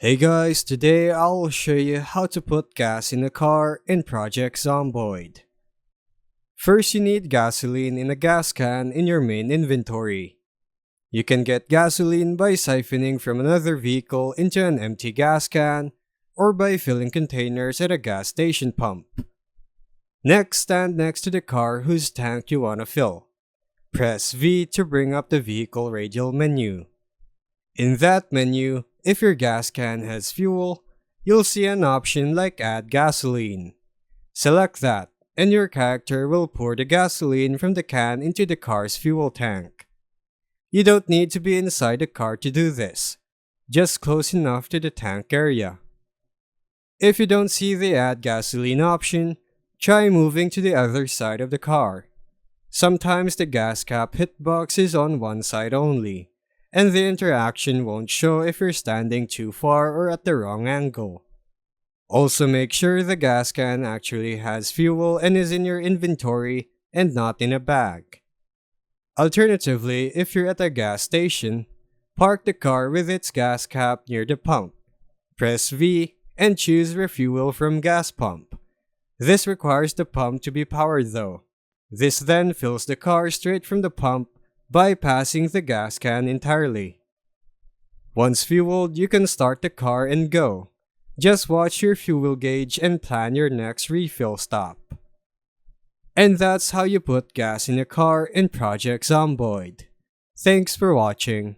Hey guys, today I'll show you how to put gas in a car in Project Zomboid. First, you need gasoline in a gas can in your main inventory. You can get gasoline by siphoning from another vehicle into an empty gas can, or by filling containers at a gas station pump. Next, stand next to the car whose tank you want to fill. Press V to bring up the vehicle radial menu. In that menu, if your gas can has fuel, you'll see an option like Add Gasoline. Select that, and your character will pour the gasoline from the can into the car's fuel tank. You don't need to be inside the car to do this, just close enough to the tank area. If you don't see the Add Gasoline option, try moving to the other side of the car. Sometimes the gas cap hitbox is on one side only, and the interaction won't show if you're standing too far or at the wrong angle. Also, make sure the gas can actually has fuel and is in your inventory and not in a bag. Alternatively, if you're at a gas station, park the car with its gas cap near the pump. Press V and choose Refuel from gas pump. This requires the pump to be powered though. This then fills the car straight from the pump, bypassing the gas can entirely. Once fueled, you can start the car and go. Just watch your fuel gauge and plan your next refill stop. And that's how you put gas in a car in Project Zomboid. Thanks for watching.